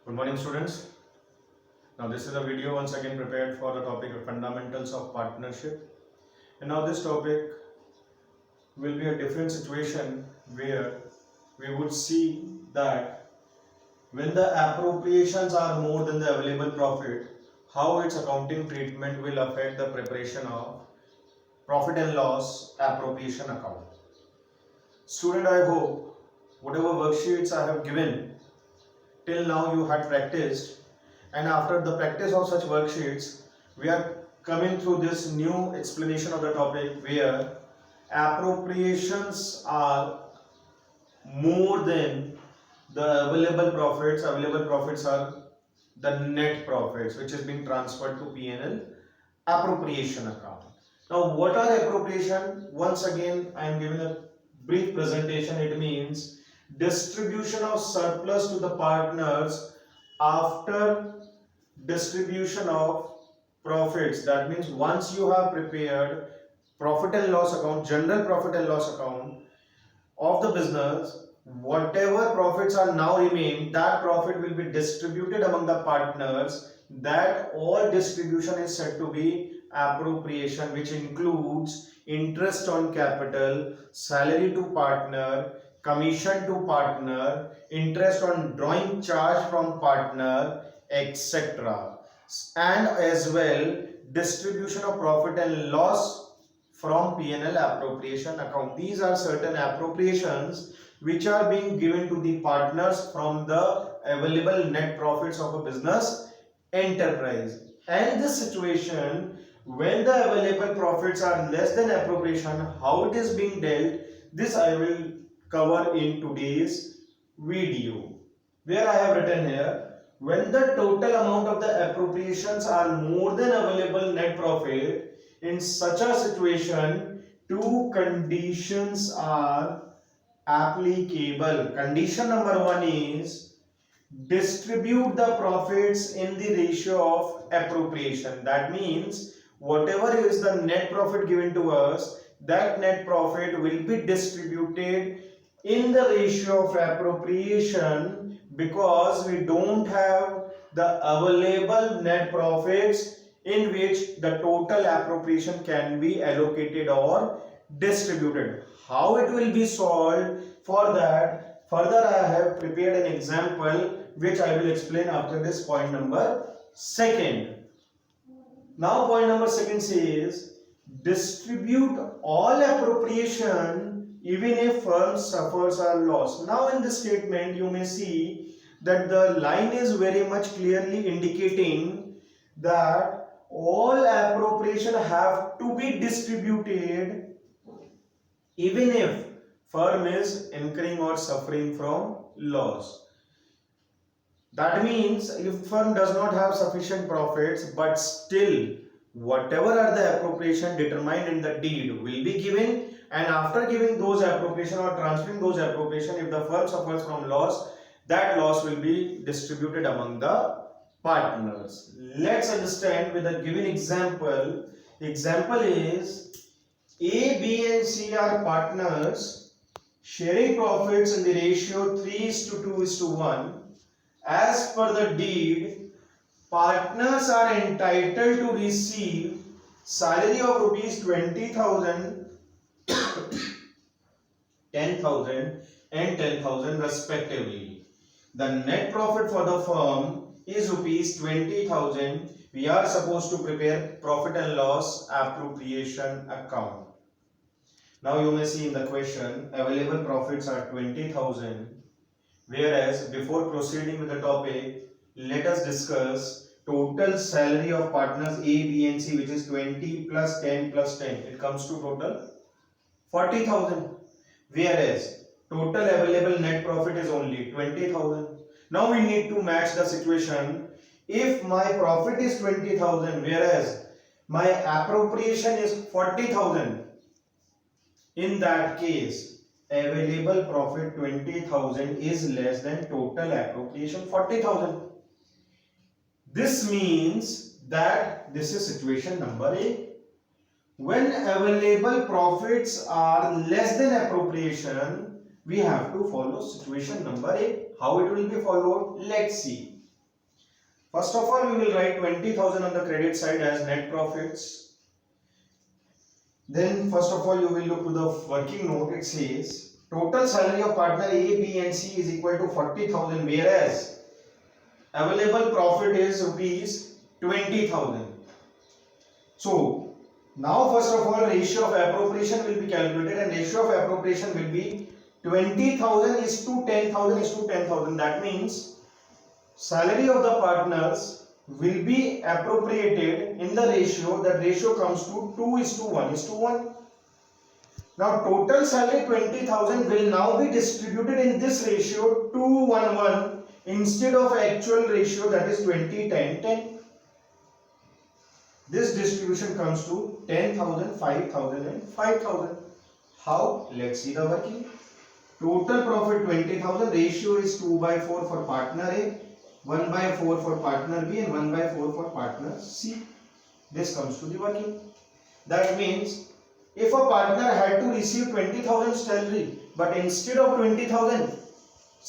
Good morning, students. Now, this is a video once again prepared for the topic of fundamentals of partnership. And now, this topic will be a different situation where we would see that when the appropriations are more than the available profit, how its accounting treatment will affect the preparation of profit and loss appropriation account. Student, I hope whatever worksheets I have given till now you had practiced, and after the practice of such worksheets we are coming through this new explanation of the topic where appropriations are more than the available profits are the net profits which is being transferred to P&L appropriation account. Now, what are appropriation? Once again, I am giving a brief presentation. It means distribution of surplus to the partners after distribution of profits. That means once you have prepared profit and loss account, general profit and loss account of the business, whatever profits are now remain, that profit will be distributed among the partners. That all distribution is said to be appropriation, which includes interest on capital, salary to partner, commission to partner, interest on drawing charge from partner, etc. And as well distribution of profit and loss from P&L appropriation account. These are certain appropriations which are being given to the partners from the available net profits of a business enterprise. And this situation, when the available profits are less than appropriation, how it is being dealt, this I will cover in today's video, where I have written here, when the total amount of the appropriations are more than available net profit, in such a situation two conditions are applicable. Condition number one is distribute the profits in the ratio of appropriation. That means whatever is the net profit given to us, that net profit will be distributed in the ratio of appropriation, because we don't have the available net profits in which the total appropriation can be allocated or distributed. How it will be solved? For that, further I have prepared an example which I will explain after this point number second. Now point number second says distribute all appropriation even if firm suffers a loss. Now in this statement you may see that the line is very much clearly indicating that all appropriation have to be distributed even if firm is incurring or suffering from loss. That means if firm does not have sufficient profits, but still whatever are the appropriation determined in the deed will be given, and after giving those appropriation or transferring those appropriation, if the firm suffers from loss, that loss will be distributed among the partners. Let's understand with a given example. Example is A, B and C are partners sharing profits in the ratio 3:2:1. As per the deed, partners are entitled to receive salary of rupees 20,000, 10,000 and 10,000 respectively. The net profit for the firm is rupees 20,000. We are supposed to prepare profit and loss appropriation account. Now you may see in the question available profits are 20,000. Whereas before proceeding with the topic, let us discuss total salary of partners A, B and C, which is 20 plus 10 plus 10. It comes to total 40,000. Whereas total available net profit is only 20,000. Now we need to match the situation. If my profit is 20,000 whereas my appropriation is 40,000, in that case available profit 20,000 is less than total appropriation 40,000. This means that this is situation number A. When available profits are less than appropriation, we have to follow situation number A. How it will be followed? Let's see. First of all, we will write 20,000 on the credit side as net profits. Then first of all, you will look to the working note. It says total salary of partner A, B and C is equal to 40,000, whereas available profit is rupees 20,000. So now first of all, ratio of appropriation will be calculated, and ratio of appropriation will be 20,000 is to 10,000 is to 10,000. That means salary of the partners will be appropriated in the ratio. That ratio comes to 2 is to 1 is to 1. Now total salary 20,000 will now be distributed in this ratio 2:1:1 instead of actual ratio, that is 20:10:10. This distribution comes to 10,000, 5,000 and 5,000. How? Let's see the working. Total profit 20,000, ratio is 2/4 for partner A, 1/4 for partner B and 1/4 for partner C. This comes to the working. That means if a partner had to receive 20,000 salary, but instead of 20,000,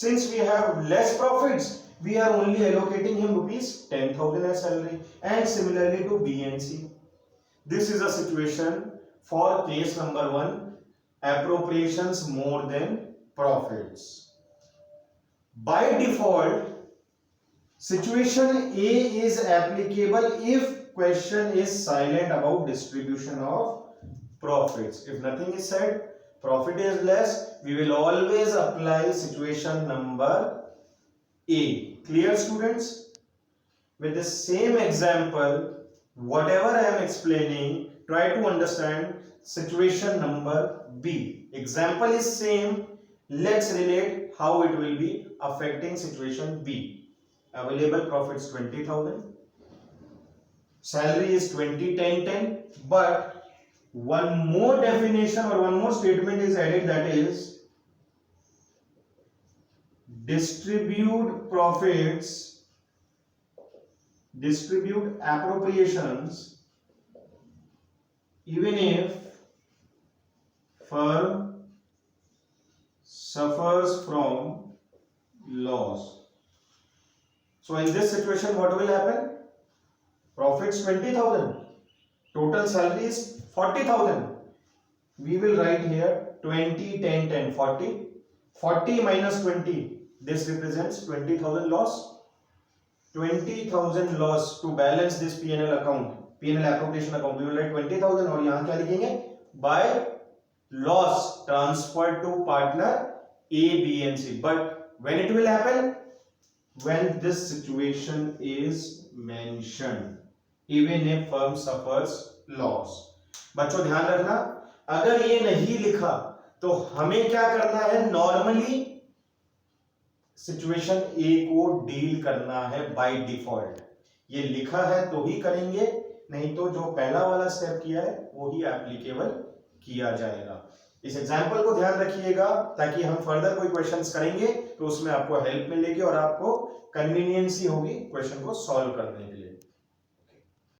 since we have less profits, we are only allocating him rupees 10,000 as salary, and similarly to B and C. This is a situation for case number 1, appropriations more than profits. By default, situation A is applicable if question is silent about distribution of profits. If nothing is said, profit is less, we will always apply situation number A. Clear, students? With the same example, whatever I am explaining, try to understand situation number B. Example is same. Let's relate how it will be affecting situation B. Available profits 20,000. Salary is 20:10:10. But one more definition or one more statement is added, that is distribute profits, distribute appropriations even if firm suffers from loss. So in this situation, what will happen? Profits 20,000, total salary is 40,000. We will write here 20:10:10, 40. 40 minus 20. This represents 20,000 loss. 20,000 loss. To balance this P&L account, P&L appropriation account, we will write 20,000 और यहाँ क्या लिखेंगे? By loss transferred to partner A, B and C. But when it will happen? When this situation is mentioned, even if firm suffers loss. बच्चों ध्यान रखना, अगर ये नहीं लिखा तो हमें क्या करना है? नॉर्मली सिचुएशन ए को डील करना है बाय डिफॉल्ट. ये लिखा है तो ही करेंगे, नहीं तो जो पहला वाला स्टेप किया है वो ही एप्लीकेबल किया जाएगा. इस एग्जांपल को ध्यान रखिएगा ताकि हम फर्दर कोई क्वेश्चंस करेंगे तो उसमें आपको हेल्प मिलेगी और आपको कन्वीनियंसी होगी क्वेश्चन को सॉल्व करने के लिए.